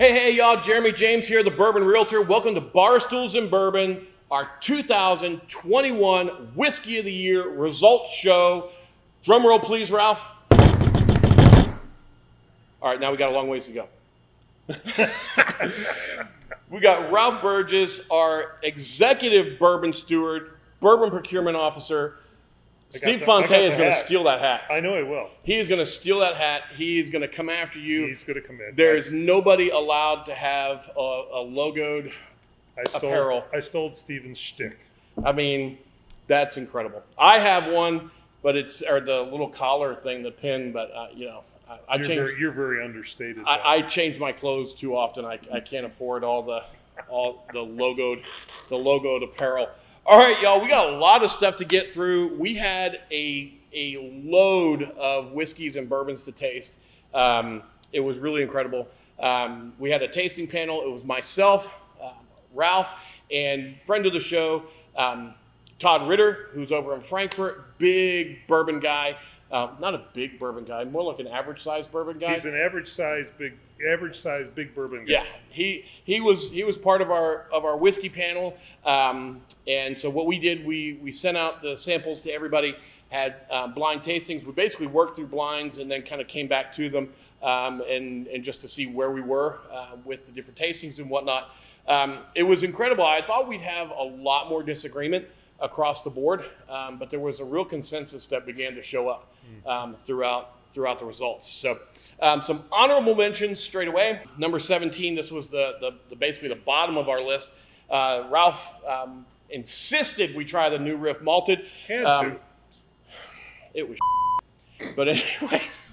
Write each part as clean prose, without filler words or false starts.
Hey, y'all, Jeremy James here, the Bourbon Realtor. Welcome to Barstools and Bourbon, our 2021 Whiskey of the Year results show. Drum roll, please, Ralph. All right, now we got a long ways to go. We got Ralph Burgess, our executive bourbon steward, bourbon procurement officer. Steve Fonte is going to steal that hat. I know he will. He is going to steal that hat. He is going to come after you. He's going to come in. There's nobody allowed to have a logoed apparel. I stole Steven's shtick. I mean, that's incredible. I have one, but it's the little collar thing, the pin. But You're very understated. I change my clothes too often. I can't afford all the logoed apparel. All right, y'all, we got a lot of stuff to get through. We had a load of whiskeys and bourbons to taste. It was really incredible. We had a tasting panel. It was myself, Ralph, and friend of the show, Todd Ritter, who's over in Frankfurt, big bourbon guy. Not a big bourbon guy, more like an average-sized bourbon guy. He's an average-sized big bourbon guy. Yeah, he was part of our whiskey panel, and so what we did, we sent out the samples to everybody. Had blind tastings. We basically worked through blinds and then kind of came back to them, and just to see where we were with the different tastings and whatnot. It was incredible. I thought we'd have a lot more disagreement across the board, but there was a real consensus that began to show up throughout the results. So some honorable mentions straight away. Number 17, this was the basically the bottom of our list. Ralph insisted we try the New Riff Malted. Had to. It was but anyways,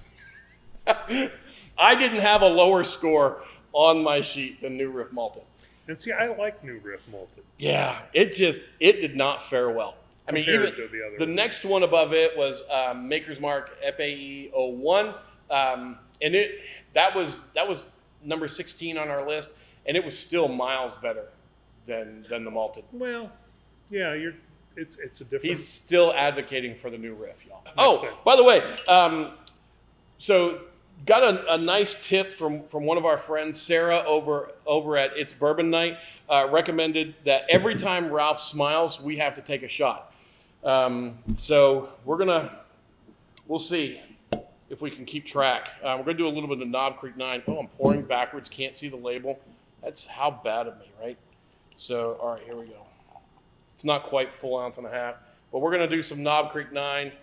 I didn't have a lower score on my sheet than New Riff Malted. And see, I like New Riff Malted. Yeah, it did not fare well. I mean, even the next one above it was Maker's Mark FAE 01, and that was number 16 on our list, and it was still miles better than the malted. Well, yeah, it's a different. He's still advocating for the New Riff, y'all. By the way, so got a nice tip from one of our friends, Sarah, over at It's Bourbon Night. Recommended that every time Ralph smiles, we have to take a shot. So we'll see if we can keep track. We're gonna do a little bit of Knob Creek 9. Oh, I'm pouring backwards, can't see the label. That's how bad of me, right? So, all right, here we go. It's not quite full ounce and a half, but we're gonna do some Knob Creek 9.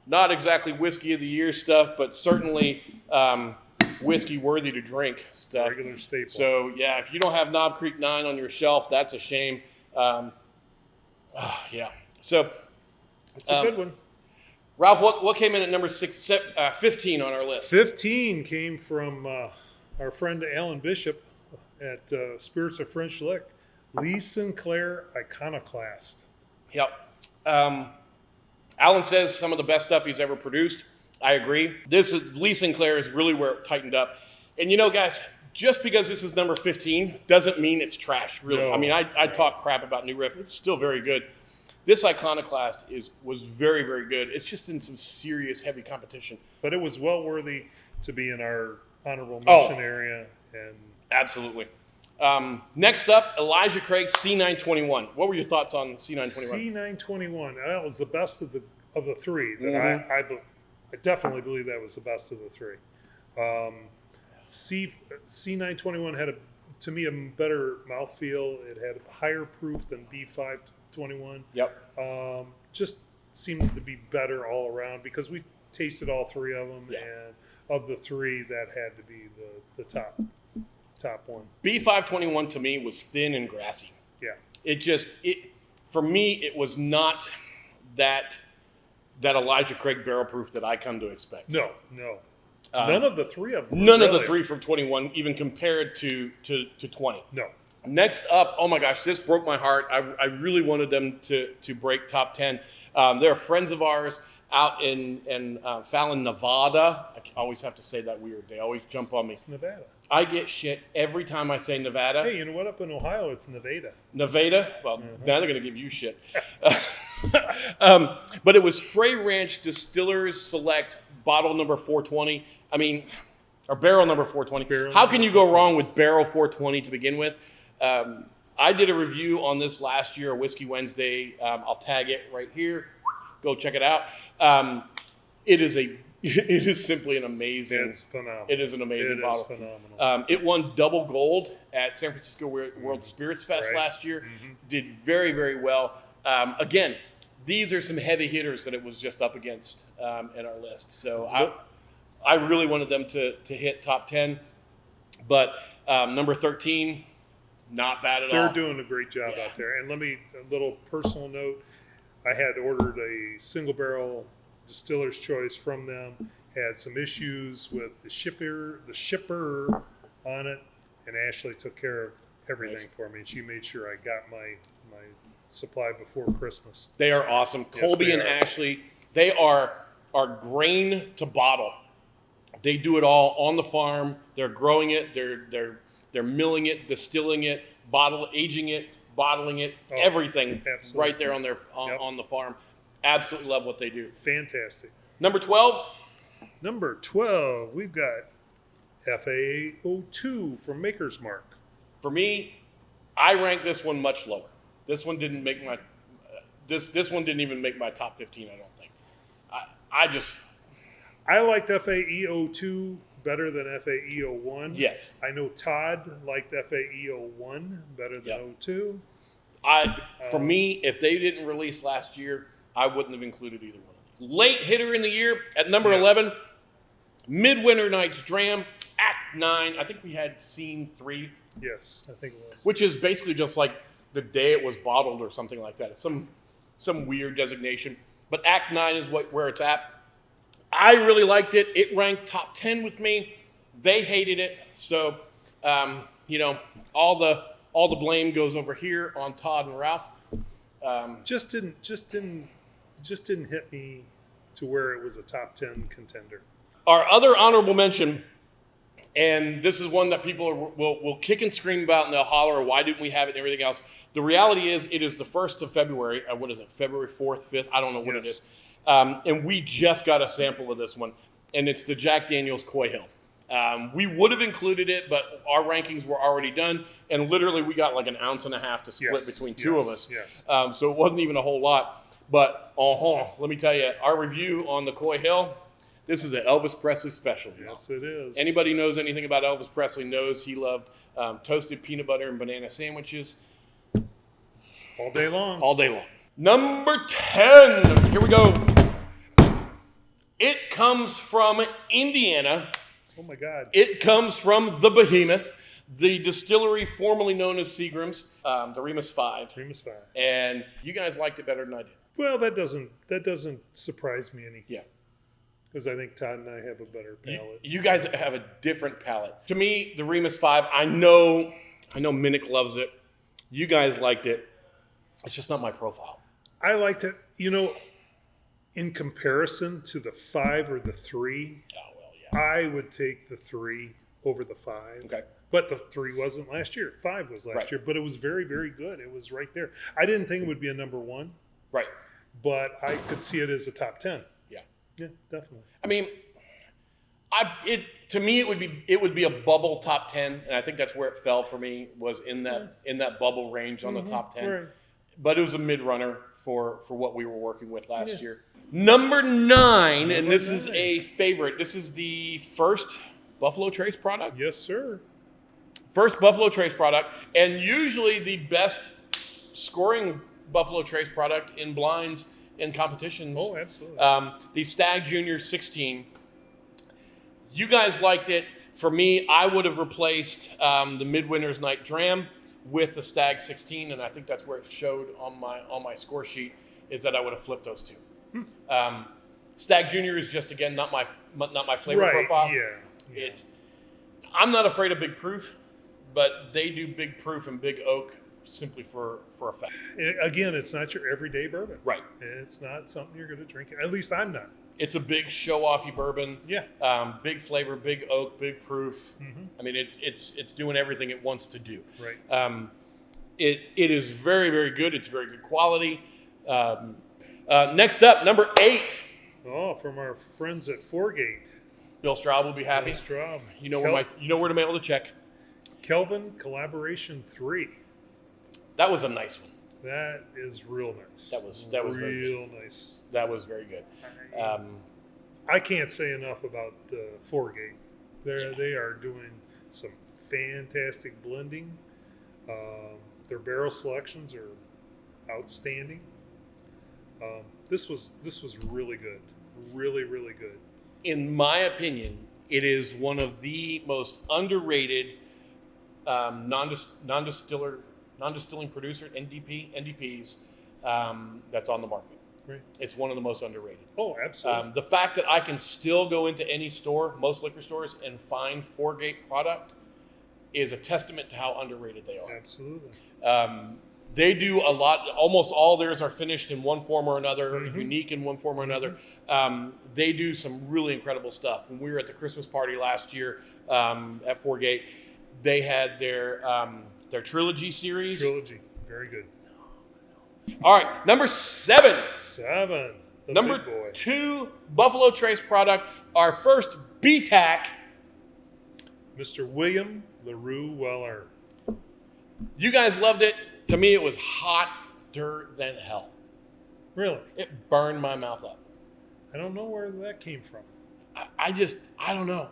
Not exactly whiskey of the year stuff, but certainly whiskey worthy to drink stuff. Regular staple. So yeah, if you don't have Knob Creek 9 on your shelf, that's a shame. Yeah. So it's a good one. Ralph, what came in at number 15 on our list? 15 came from our friend Alan Bishop at Spirits of French Lick. Lee Sinclair Iconoclast. Yep. Alan says some of the best stuff he's ever produced. I agree. Lee Sinclair is really where it tightened up. And guys, just because this is number 15 doesn't mean it's trash, really. No, I mean, I talk crap about New Riff. It's still very good. This Iconoclast was very, very good. It's just in some serious heavy competition. But it was well worthy to be in our honorable mention area. And absolutely. Next up, Elijah Craig's C921. What were your thoughts on C921? C921. That was the best of the three. That I definitely believe that was the best of the three. C921 had to me a better mouthfeel. It had a higher proof than B521. Yep. Just seemed to be better all around because we tasted all three of them, and of the three, that had to be the top one. B521 to me was thin and grassy. Yeah. For me, it was not that Elijah Craig barrel proof that I come to expect. No. None of the three of them. None of the three from 21 even compared to 20. No. Next up, oh my gosh, this broke my heart. I really wanted them to break top 10. They're friends of ours out in Fallon, Nevada. I always have to say that weird. They always jump on me. It's Nevada. I get shit every time I say Nevada. Hey, you know what? Up in Ohio, it's Nevada. Nevada? Well, now they're going to give you shit. But it was Frey Ranch Distillers Select bottle number 420. I mean, or barrel number 420. Barrel How number can you go wrong with barrel 420 to begin with? I did a review on this last year, a Whiskey Wednesday. I'll tag it right here. Go check it out. It is simply an amazing. It's phenomenal. It is an amazing bottle. It is phenomenal. It won double gold at San Francisco World Spirits Fest last year. Did very, very well. Again, these are some heavy hitters that it was just up against in our list. So I really wanted them to hit top 10. But number 13, not bad at all. They're doing a great job out there. And a little personal note, I had ordered a single barrel distiller's choice from them, had some issues with the shipper on it, and Ashley took care of everything for me. She made sure I got my supply before Christmas. They are awesome. Yes, Colby and Ashley, they are grain to bottle. They do it all on the farm. They're growing it. They're milling it, distilling it, aging it, bottling it, everything right there on on the farm. Absolutely love what they do. Fantastic. Number 12. Number 12, we've got FA02 from Maker's Mark. For me, I rank this one much lower. This one didn't make my this one didn't even make my top 15. I don't think. I liked FAE02 better than FAE01. Yes. I know Todd liked FAE01 better than 02. For me, if they didn't release last year, I wouldn't have included either one of these. Late hitter in the year at number 11, Midwinter Night's Dram, Act 9. I think we had Scene 3. Yes, I think it was. Which is basically just like the day it was bottled or something like that. It's some weird designation. But Act 9 is where it's at. I really liked it. It ranked top 10 with me. They hated it. So, all the blame goes over here on Todd and Ralph. Just didn't hit me to where it was a top 10 contender. Our other honorable mention, and this is one that people will kick and scream about, and they'll holler, why didn't we have it and everything else. The reality is it is the 1st of February. What is it, February 4th, 5th? I don't know what it is. And we just got a sample of this one, and it's the Jack Daniel's Coy Hill. We would have included it, but our rankings were already done, and literally we got like an ounce and a half to split between two of us. Yes. So it wasn't even a whole lot. But let me tell you, our review on the Coy Hill, this is an Elvis Presley special. Yes, it is. Anybody knows anything about Elvis Presley knows he loved toasted peanut butter and banana sandwiches. All day long. All day long. Number 10. Here we go. It comes from Indiana. Oh, my God. It comes from the Behemoth, the distillery formerly known as Seagram's, the Remus 5. Remus 5. And you guys liked it better than I did. Well, that doesn't surprise me any. Yeah. Because I think Todd and I have a better palate. You guys have a different palate. To me, the Remus 5, I know Minnick loves it. You guys liked it. It's just not my profile. I liked it, in comparison to the 5 or the 3. Oh, well, yeah. I would take the 3 over the 5. Okay. But the 3 wasn't last year. 5 was last year. But it was very, very good. It was right there. I didn't think it would be a number 1. Right. But I could see it as a top 10. Yeah. Yeah, definitely. I mean, to me it would be a bubble top 10, and I think that's where it fell for me, was in that bubble range on the top 10. Right. But it was a mid runner for what we were working with last year. Number 9, and this is a favorite. This is the first Buffalo Trace product. Yes, sir. First Buffalo Trace product, and usually the best scoring Buffalo Trace product in blinds in competitions. Oh, absolutely. The Stag Junior 16. You guys liked it. For me, I would have replaced the Midwinter's Night Dram with the Stag 16, and I think that's where it showed on my score sheet, is that I would have flipped those two. Stag Junior is just, again, not my flavor profile. Yeah. I'm not afraid of big proof, but they do big proof and big oak simply for effect. Again, it's not your everyday bourbon. Right. It's not something you're going to drink. At least I'm not. It's a big show-offy bourbon. Yeah. Big flavor, big oak, big proof. Mm-hmm. I mean, it's doing everything it wants to do. Right. It is very, very good. It's very good quality. Next up, number 8. Oh, from our friends at Foregate. Bill Straub will be happy. Bill Straub. You know where to mail the check. Kelvin Collaboration 3. That was a nice one. That is real nice. That was real nice. That was very good. I can't say enough about the Foregate. They are doing some fantastic blending. Their barrel selections are outstanding. This was really good. Really, really good. In my opinion, it is one of the most underrated non-distilling producer NDPs that's on the market. Right. It's one of the most underrated. Oh, absolutely. The fact that I can still go into any store, most liquor stores, and find Foregate product is a testament to how underrated they are. Absolutely. They do a lot. Almost all theirs are finished in one form or another, unique in one form or another. They do some really incredible stuff. When we were at the Christmas party last year at Foregate, they had their Trilogy series. Trilogy, very good. All right, number 7. The number big boy. 2 Buffalo Trace product. Our first BTAC. Mr. William LaRue Weller. You guys loved it. To me, it was hotter than hell. Really? It burned my mouth up. I don't know where that came from. I don't know.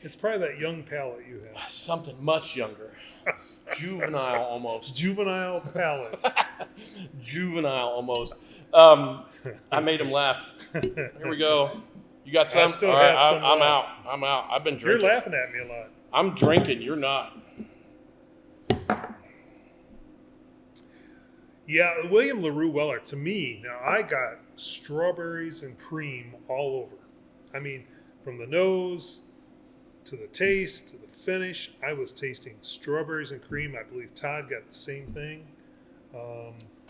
It's probably that young palate you have. Something much younger. Juvenile almost. Juvenile palate. Juvenile almost. I made him laugh. Here we go. You got some? I still All right, have some I'm left. out. I'm out. I've been drinking. You're laughing at me a lot. I'm drinking. You're not. Yeah, William LaRue Weller, to me, now I got strawberries and cream all over. I mean, from the nose to the taste to the finish, I was tasting strawberries and cream. I believe Todd got the same thing.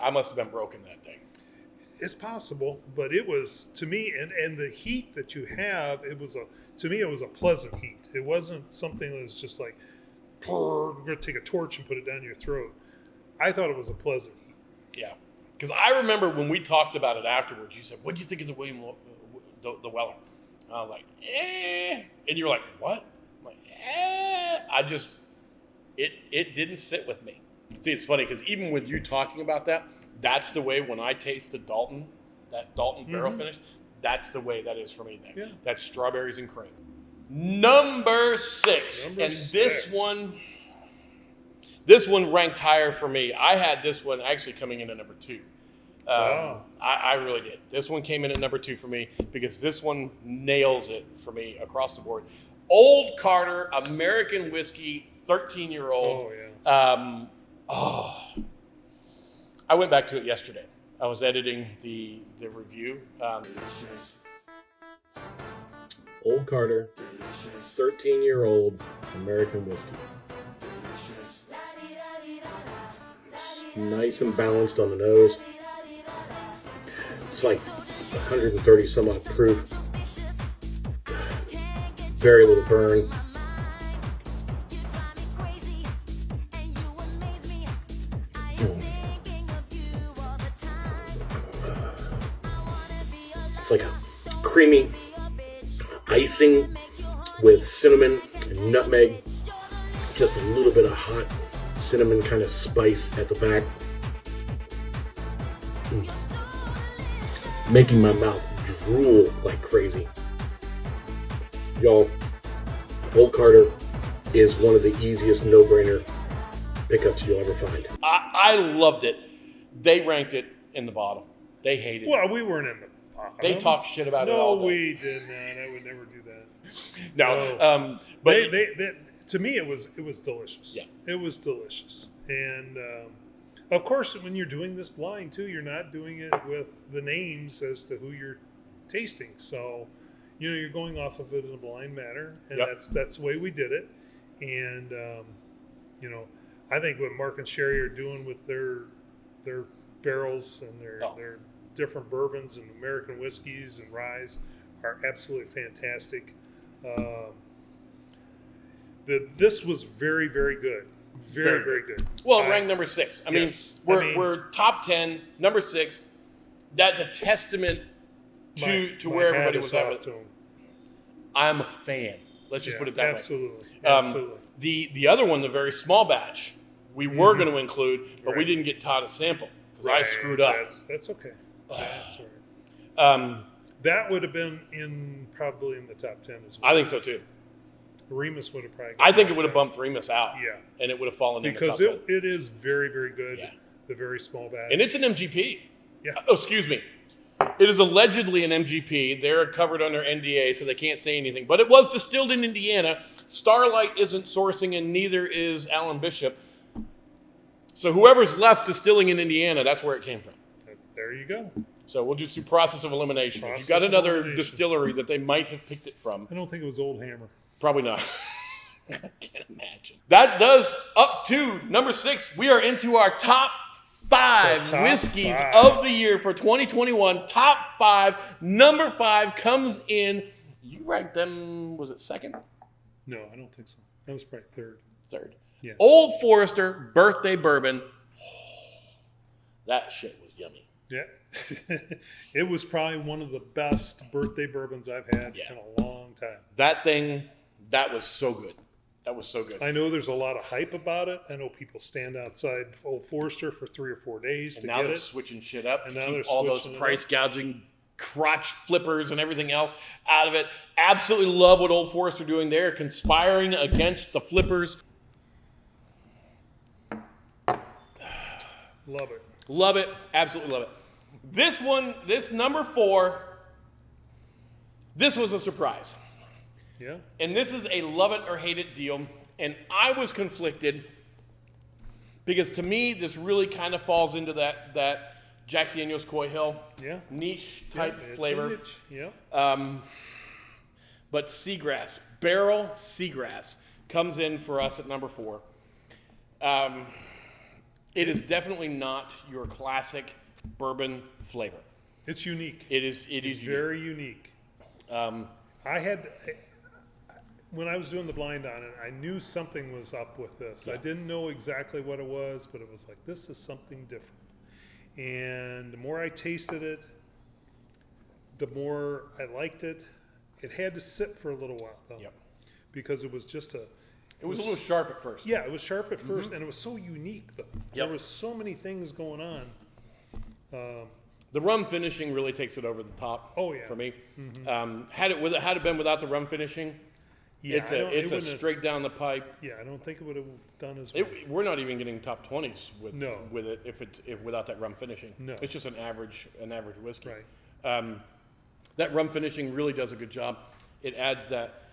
I must have been broken that day. It's possible, but it was, to me, and the heat that you have, to me, it was a pleasant heat. It wasn't something that was just like, we're going to take a torch and put it down your throat. I thought it was a pleasant heat. Yeah, because I remember when we talked about it afterwards, you said, "What do you think of the the Weller?" And I was like, "Eh," and you were like, "What?" I'm like, "Eh." It didn't sit with me. See, it's funny because even with you talking about that, that's the way when I taste that Dalton barrel finish, that's the way that is for me. Then that's strawberries and cream. Number 6, This one ranked higher for me. I had this one actually coming in at number 2. I really did. This one came in at number 2 for me because this one nails it for me across the board. Old Carter American Whiskey, 13-year-old. Oh, yeah. I went back to it yesterday. I was editing the review. Old Carter, 13-year-old American Whiskey. Nice and balanced on the nose. It's like 130 some odd proof. Very little burn. It's like a creamy icing with cinnamon and nutmeg. Just a little bit of hot cinnamon kind of spice at the back. Making my mouth drool like crazy. Y'all, Old Carter is one of the easiest no-brainer pickups you'll ever find. I loved it. They ranked it in the bottom. They hated it. Well, we weren't in the bottom. They talked shit about it all day. No, we did not. I would never do that. No. But they to me, it was delicious. Yeah. It was delicious. And, of course, when you're doing this blind, too, you're not doing it with the names as to who you're tasting. So, you're going off of it in a blind manner. And that's the way we did it. And, I think what Mark and Sherry are doing with their barrels and their different bourbons and American whiskeys and ryes are absolutely fantastic. This was very, very good. Very, very good. Well, ranked number 6. I mean, we're top 10, number 6. That's a testament to where everybody was at. I'm a fan. Let's just put it that absolutely. way. Absolutely. The other one, the very small batch, we were going to include, but we didn't get Todd a sample because I screwed up. That's okay. That's all right. Um, That would have been probably in the top 10 as well. I think so too. Remus would have probably. I think it would have bumped Remus out. Yeah. And it would have fallen in the top because 10. it is very, very good. Yeah. The very small batch. And it's an MGP. Yeah. Oh, excuse me. It is allegedly an MGP. They're covered under NDA, so they can't say anything. But it was distilled in Indiana. Starlight isn't sourcing, and neither is Alan Bishop. So whoever's left distilling in Indiana, that's where it came from. There you go. So we'll just do process of elimination. If you've got another distillery that they might have picked it from. I don't think it was Old Hammer. Probably not. I can't imagine. That does up to number 6. We are into our top 5 whiskeys of the year for 2021. Top 5. Number 5 comes in. You ranked them, was it second? No, I don't think so. That was probably third. Third. Yeah. Old Forester Birthday Bourbon. That shit was yummy. Yeah. It was probably one of the best birthday bourbons I've had in a long time. That thing, that was so good. That was so good. I know there's a lot of hype about it. I know people stand outside Old Forester for 3 or 4 days to get it. Now they're switching shit up And to now keep they're all those switching it price up. gouging crotch flippers and everything else out of it. Absolutely love what Old Forester doing there, conspiring against the flippers. Love it. Love it. Absolutely love it. This one, this number 4, this was a surprise. Yeah. And this is a love it or hate it deal. And I was conflicted because to me, this really kind of falls into that Jack Daniel's Coy Hill niche type flavor. Niche. Yeah. But Seagrass, Barrel Seagrass, comes in for us at number 4. It is definitely not your classic bourbon flavor. It's unique. It is unique. Very unique. When I was doing the blind on it, I knew something was up with this. Yeah. I didn't know exactly what it was, but it was like, this is something different. And the more I tasted it, the more I liked it. It had to sit for a little while, though. Yep. Because it was just It was a little sharp at first. Yeah, it was sharp at first, and it was so unique, though. Yep. There was so many things going on. The rum finishing really takes it over the top. Oh, yeah. For me, had it been without the rum finishing, Yeah, it's a straight down the pipe. Yeah, I don't think it would have done as well. We're not even getting top 20s with it if without that rum finishing. No, it's just an average whiskey. Right. That rum finishing really does a good job. It adds that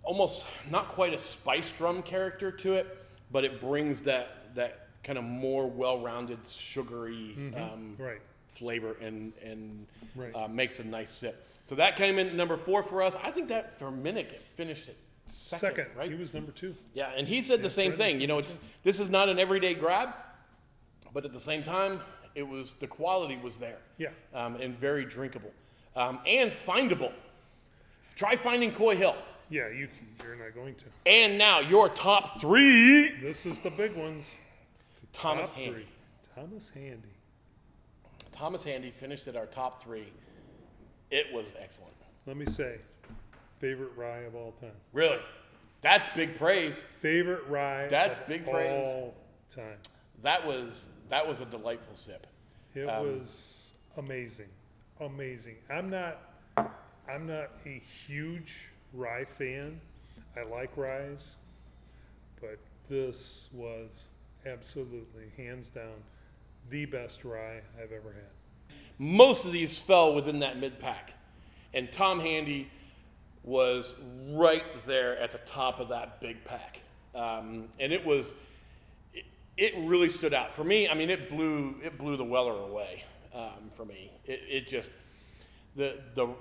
almost not quite a spiced rum character to it, but it brings that kind of more well-rounded sugary flavor and makes a nice sip. So that came in at number 4 for us. I think that for Minnick it finished at second, right? He was number 2. Yeah, and he said the same thing. You know, this is not an everyday grab, but at the same time, the quality was there. Yeah. And very drinkable, and findable. Try finding Coy Hill. Yeah, you're not going to. And now your top 3. This is the big ones. Thomas Handy. Thomas Handy finished at our top 3. It was excellent. Let me say, favorite rye of all time. Really? That's big praise. Favorite rye That's of big praise. all time. That was a delightful sip. It was amazing. Amazing. I'm not a huge rye fan. I like ryes, but this was absolutely, hands down, the best rye I've ever had. Most of these fell within that mid-pack. And Tom Handy was right there at the top of that big pack. And it really stood out. For me, I mean, it blew the Weller away for me. It just, the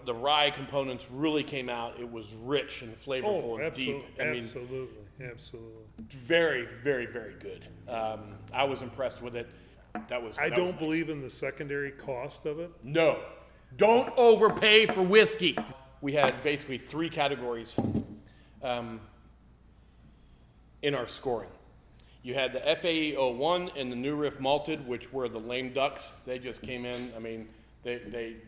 rye components really came out. It was rich and flavorful and deep. Absolutely. Very, very, very good. I was impressed with it. I don't believe in the secondary cost of it. No. Don't overpay for whiskey. We had basically 3 categories in our scoring. You had the FAE 01 and the New Riff Malted, which were the lame ducks. They just came in. I mean, they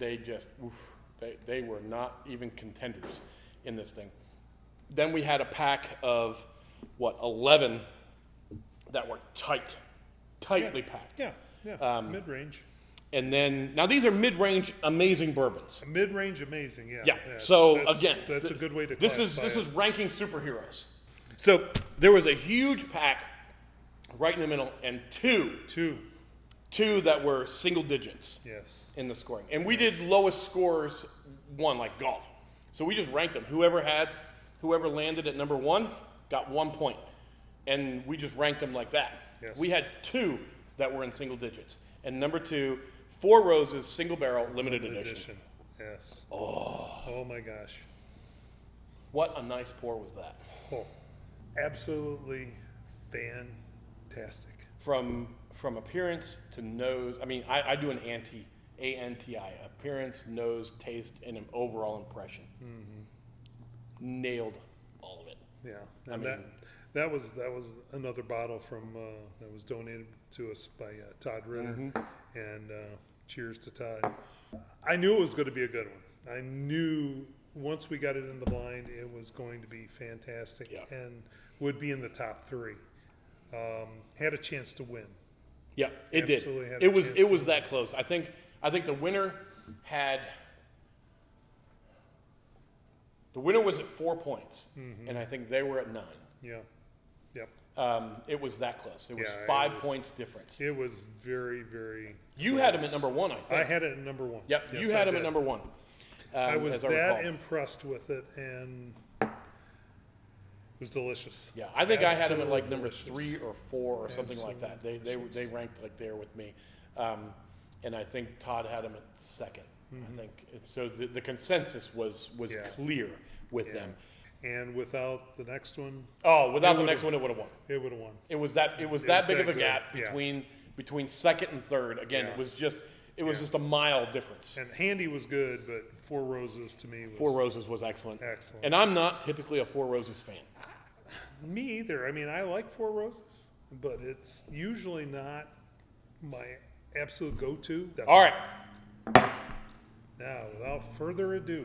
were not even contenders. in this thing. Then we had a pack of 11 that were tightly packed. Yeah, mid-range. And then now these are mid-range amazing bourbons. Mid-range amazing, yeah. Yeah. So again, that's a good way to this classify is ranking superheroes. So there was a huge pack right in the middle, and two that were single digits. Yes. In the scoring, and we did lowest scores won, like golf. So we just ranked them. Whoever landed at number 1 got 1 point, and we just ranked them like that. Yes. We had 2 that were in single digits, and number 2, Four Roses single barrel limited edition. Yes. Oh my gosh. What a nice pour was that. Oh, absolutely fantastic. From appearance to nose, I mean, I do an ANTI, appearance, nose, taste, and an overall impression. Mm-hmm. Nailed all of it. Yeah, I mean, that was another bottle from that was donated to us by Todd Ritter, mm-hmm. and cheers to Todd. I knew it was going to be a good one. I knew once we got it in the blind, it was going to be fantastic, and would be in the top 3. Had a chance to win. Yeah, it did. It was that close. I think the winner was at 4 points, mm-hmm. and I think they were at 9. Yeah. Yep. It was that close. It was 5 points difference. It was very, very. You close. had him at number 1, I think. I had it at number 1. Yep, yes, you had him at number 1. I was that impressed with it, and it was delicious. Yeah, I think I had him at like number 3 or 4 or something like that. They ranked like there with me, and I think Todd had him at 2nd. Mm-hmm. I think so. The consensus was clear with them. And without the next one, without the next one, it would have won. It would have won. It was that big of a gap between 2nd and 3rd. Again, it was just a mile difference. And Handy was good, but Four Roses to me was Four Roses was excellent. Excellent. And I'm not typically a Four Roses fan. Me either. I mean, I like Four Roses, but it's usually not my absolute go-to. Definitely. All right. Now, without further ado.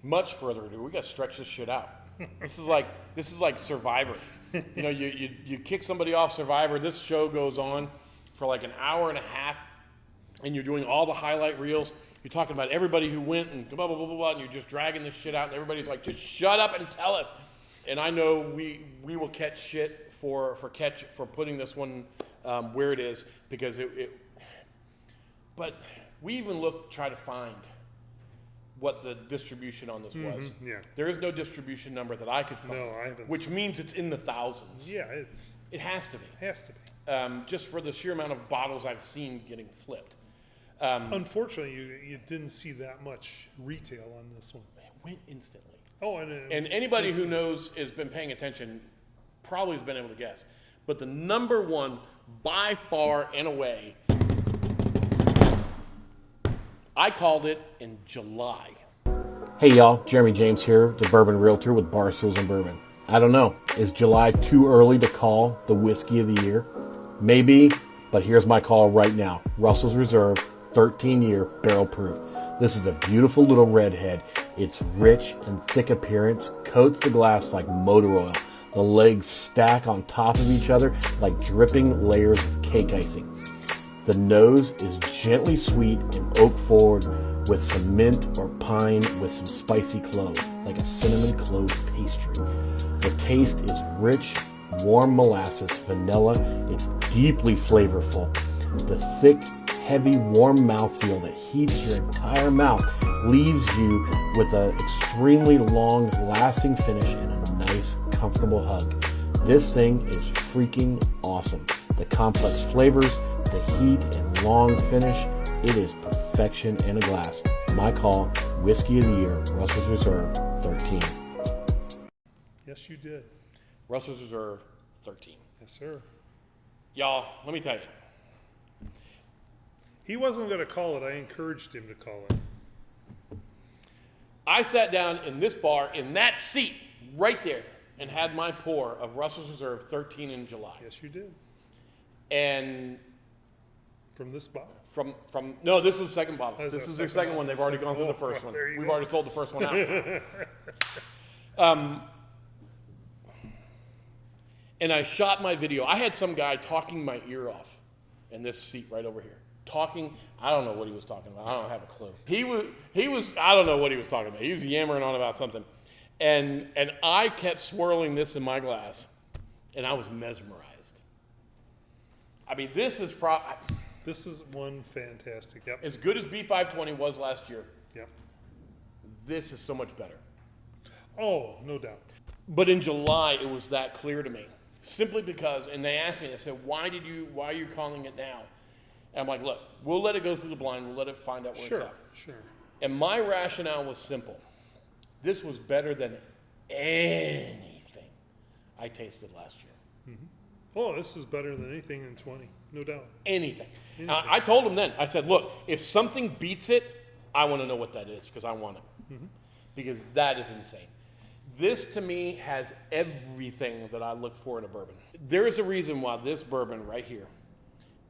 Much further ado, we got to stretch this shit out. This is like Survivor. You know, you kick somebody off Survivor. This show goes on for like an hour and a half, and you're doing all the highlight reels. You're talking about everybody who went and blah, blah, blah, blah, blah, and you're just dragging this shit out, and everybody's like, just shut up and tell us. And I know we will catch shit for putting this one where it is, because but we even try to find what the distribution on this was. Yeah. There is no distribution number that I could find. No, I haven't. Which means it's in the thousands. Yeah. It has to be. Has to be. Just for the sheer amount of bottles I've seen getting flipped. Unfortunately, you didn't see that much retail on this one. It went instantly. Oh, and anybody who knows, has been paying attention, probably has been able to guess. But the number one, by far and away, I called it in July. Hey y'all, Jeremy James here, the Bourbon Realtor with Barstools Bourbon. I don't know, is July too early to call the whiskey of the year? Maybe, but here's my call right now. Russell's Reserve, 13-year barrel proof. This is a beautiful little redhead. It's rich and thick appearance, coats the glass like motor oil. The legs stack on top of each other like dripping layers of cake icing. The nose is gently sweet and oak forward with some mint or pine with some spicy clove, like a cinnamon clove pastry. The taste is rich, warm molasses, vanilla. It's deeply flavorful. The thick, heavy, warm mouthfeel that heats your entire mouth leaves you with an extremely long, lasting finish and a nice, comfortable hug. This thing is freaking awesome. The complex flavors, the heat and long finish, it is perfection in a glass. My call, Whiskey of the Year, Russell's Reserve, 13. Yes, you did. Russell's Reserve, 13. Yes, sir. Y'all, let me tell you. He wasn't going to call it. I encouraged him to call it. I sat down in this bar, in that seat, right there, and had my pour of Russell's Reserve 13 in July. Yes, you did. And from this bottle? No, this is the second bottle. This is their second one. They've already gone through the first one. We've already sold the first one out. And I shot my video. I had some guy talking my ear off in this seat right over here. Talking, I don't know what he was talking about. I don't have a clue. He was, I don't know what he was talking about. He was yammering on about something. And I kept swirling this in my glass, and I was mesmerized. I mean, this is one fantastic. Yep. as good as B520 was last year. Yep. This is so much better. Oh, no doubt. But in July, it was that clear to me. Simply because, and they asked me, they said, why are you calling it now? And I'm like, look, we'll let it go through the blind. We'll let it find out where it's at. Sure. And my rationale was simple. This was better than anything I tasted last year. Mm-hmm. Oh, this is better than anything in 20, no doubt. Anything. I told them then, I said, look, if something beats it, I want to know what that is because I want it. Mm-hmm. Because that is insane. This, to me, has everything that I look for in a bourbon. There is a reason why this bourbon right here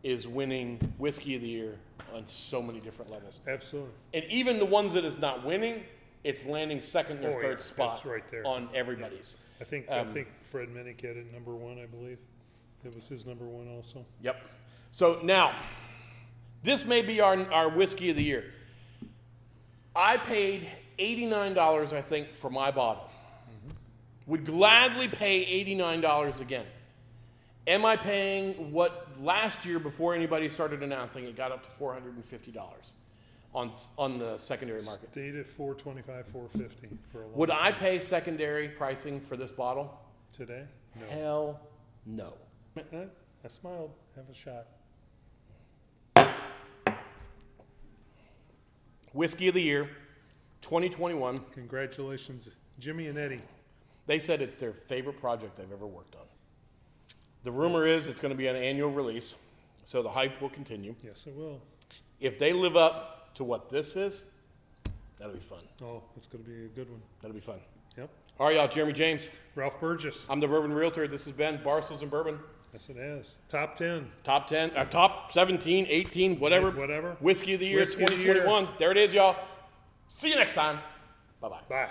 is winning Whiskey of the Year on so many different levels. Absolutely. And even the ones that is not winning, it's landing second or third spot right there on everybody's. Yeah. I think Fred Minnick had it number one, I believe. It was his number one also. Yep. So now, this may be our Whiskey of the Year. I paid $89, I think, for my bottle. Would gladly pay $89 again. Am I paying what last year, before anybody started announcing, it got up to $450 on the secondary market? Stayed at $425, $450 for a long Would time. I pay secondary pricing for this bottle? Today? No. Hell no. I smiled. Have a shot. Whiskey of the Year, 2021. Congratulations, Jimmy and Eddie. They said it's their favorite project they've ever worked on. The rumor is it's going to be an annual release, so the hype will continue. Yes, it will. If they live up to what this is, that'll be fun. Oh, it's going to be a good one. That'll be fun. Yep. All right, y'all. Jeremy James. Ralph Burgess. I'm the Bourbon Realtor. This has been Barstools and Bourbon. Yes, it is. Top 10. Top 10, top 17, 18, whatever. Whatever. Whiskey of the Year, Whiskey of the 2021. Year. There it is, y'all. See you next time. Bye-bye. Bye.